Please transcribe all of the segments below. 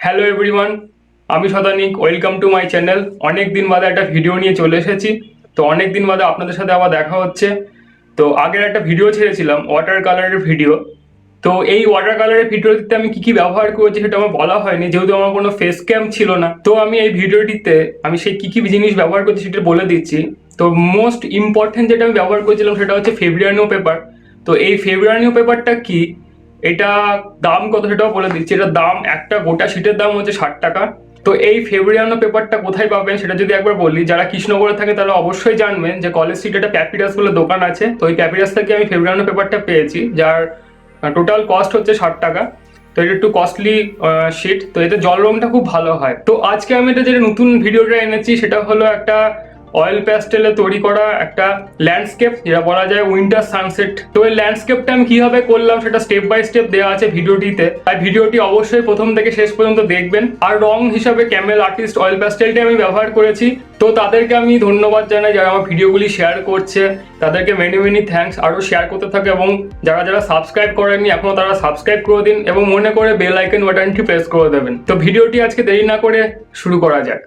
Hello everyone, আমি Shatanik. Welcome to my channel. অনেক দিন বাদে একটা ভিডিও নিয়ে চলে এসেছি। তো অনেক দিন বাদে আপনাদের সাথে আবার দেখা হচ্ছে। তো আগের একটা ভিডিও ছেড়েছিলাম ওয়াটার কালারের ভিডিও। তো এই ওয়াটার কালারের ভিডিওটিতে আমি কি কি ব্যবহার করেছি সেটা আমার বলা হয়নি, যেহেতু আমার কোনো ফেস ক্যাম ছিল না। তো আমি এই ভিডিওটিতে আমি সেই কি কি জিনিস ব্যবহার করছি সেটা বলে দিচ্ছি। তো মোস্ট ইম্পর্টেন্ট যেটা আমি ব্যবহার করেছিলাম সেটা হচ্ছে ফেব্রিয়ানো পেপার। তো এই ফেব্রিয়ানো পেপারটা কি, এটা দাম কত সেটাও বলে দিচ্ছি। এটার দাম, একটা গোটা শিটের দাম হচ্ছে 60 টাকা। তো এই ফেব্রিয়ানো পেপারটা কোথায় পাবেন সেটা যদি একবার বলি, যারা কৃষ্ণনগরে থাকে তারা অবশ্যই জানবেন যে কলেজ স্ট্রিটে একটা প্যাপিরাস বলে দোকান আছে। তো ওই প্যাপিরাস থেকে আমি ফেব্রিয়ানো পেপারটা পেয়েছি, যার টোটাল কস্ট হচ্ছে 60 টাকা। তো এটা একটু কস্টলি শিট। তো এতে জল রংটা খুব ভালো হয়। তো আজকে আমি এটা যেটা নতুন ভিডিওটা এনেছি সেটা হলো একটা অয়েল প্যাস্টেলে তৈরি করা একটা ল্যান্ডস্কেপ, যেটা বলা যায় উইন্টার সানসেট। তো এই ল্যান্ডস্কেপটা আমি কিভাবে করলাম সেটা স্টেপ বাই স্টেপ দেওয়া আছে ভিডিওটিতে, তাই ভিডিওটি অবশ্যই প্রথম থেকে শেষ পর্যন্ত দেখবেন। আর রং হিসাবে ক্যামেল আর্টিস্ট অয়েল প্যাস্টেলটা আমি ব্যবহার করেছি। তো তাদেরকে আমি ধন্যবাদ জানাই যারা আমার ভিডিওগুলি শেয়ার করছে, তাদেরকে মেনি মেনি থ্যাঙ্কস। আরও শেয়ার করতে থাকে, এবং যারা যারা সাবস্ক্রাইব করেননি এখনো তারা সাবস্ক্রাইব করে দিন, এবং মনে করে বেল আইকন বাটনটি প্রেস করে দেবেন। তো ভিডিওটি আজকে দেরি না করে শুরু করা যাক।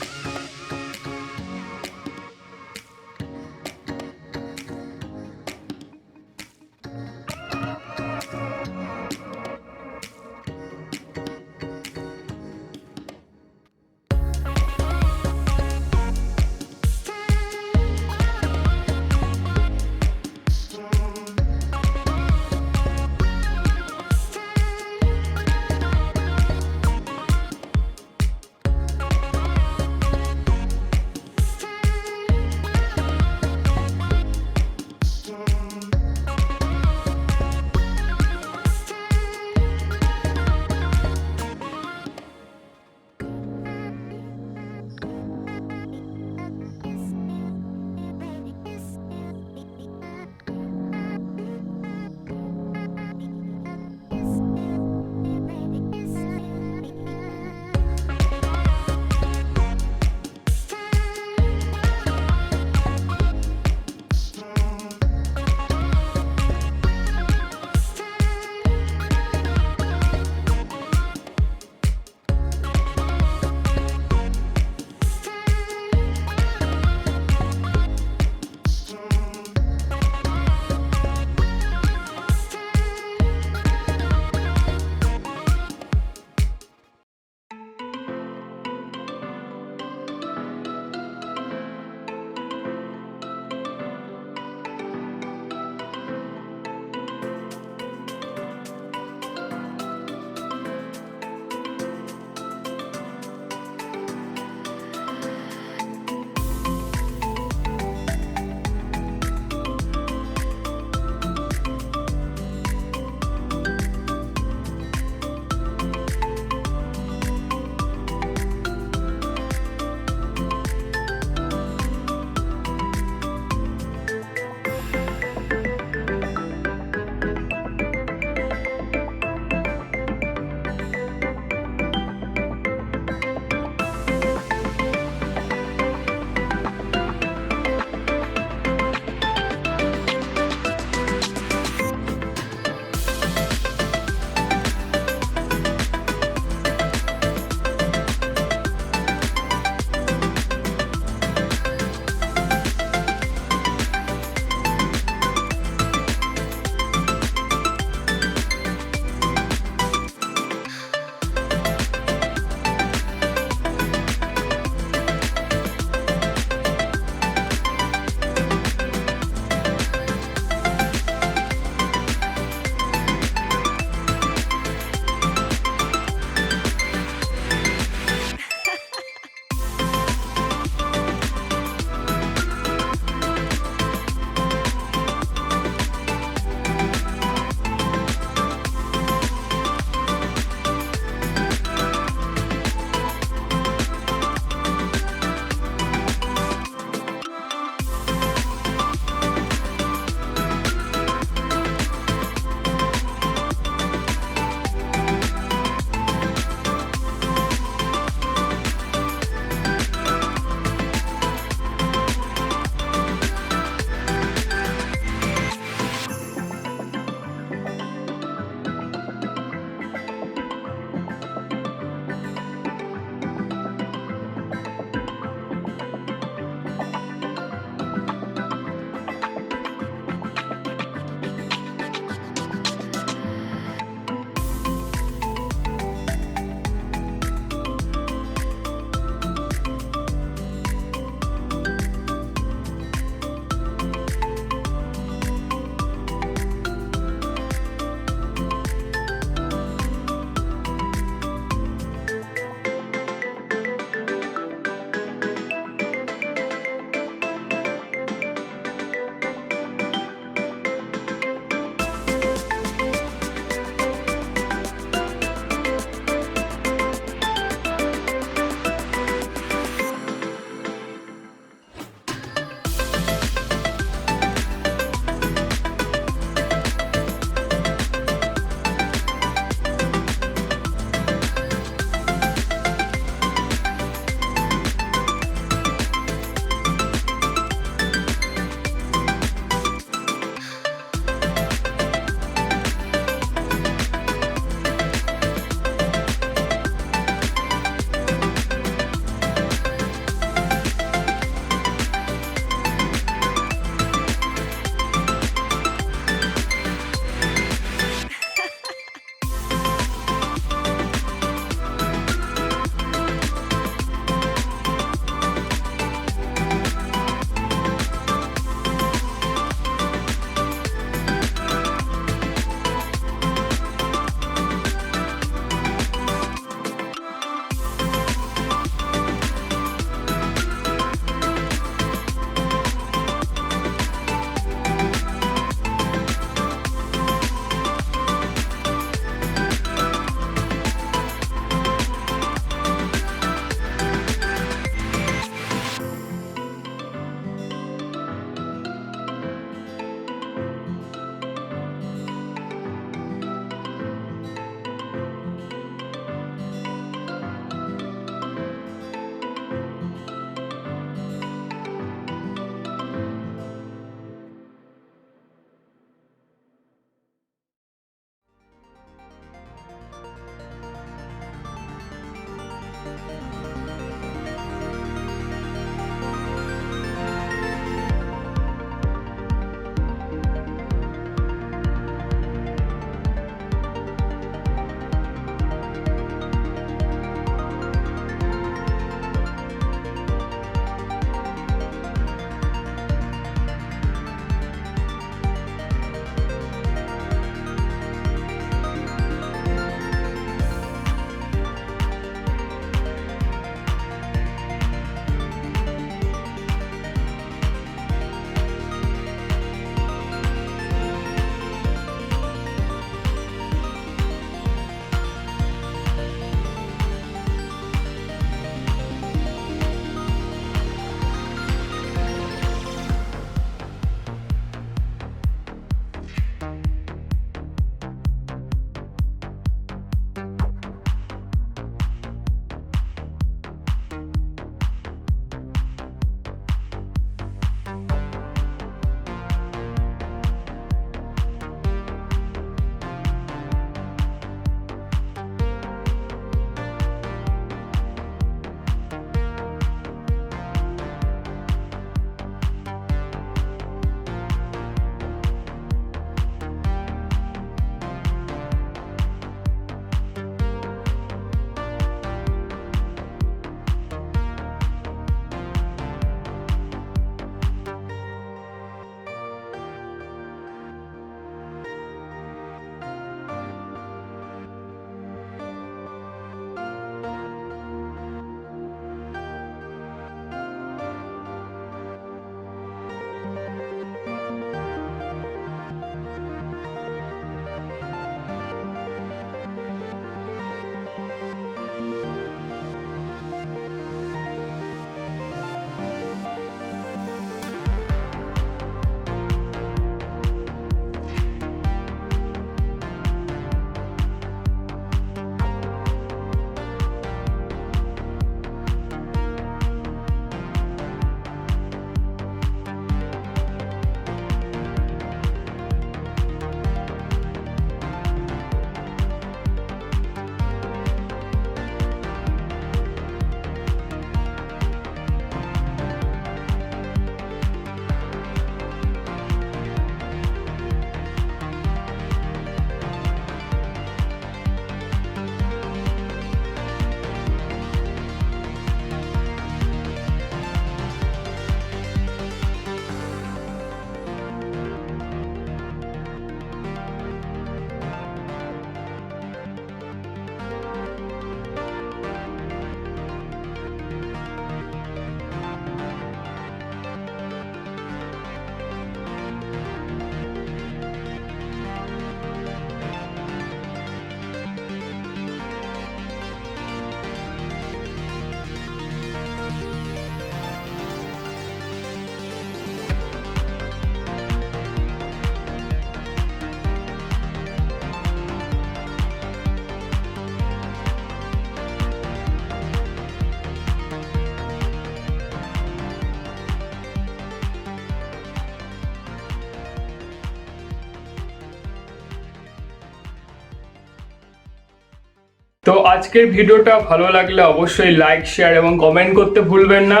তো আজকের ভিডিওটা ভালো লাগলে অবশ্যই লাইক, শেয়ার এবং কমেন্ট করতে ভুলবেন না।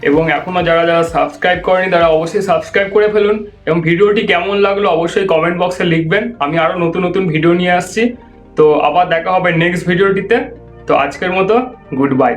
এবং এখনও যারা যারা সাবস্ক্রাইব করেনি তারা অবশ্যই সাবস্ক্রাইব করে ফেলুন। এবং ভিডিওটি কেমন লাগলো অবশ্যই কমেন্ট বক্সে লিখবেন। আমি আরও নতুন নতুন ভিডিও নিয়ে আসছি। তো আবার দেখা হবে নেক্সট ভিডিওটিতে। তো আজকের মতো গুড বাই।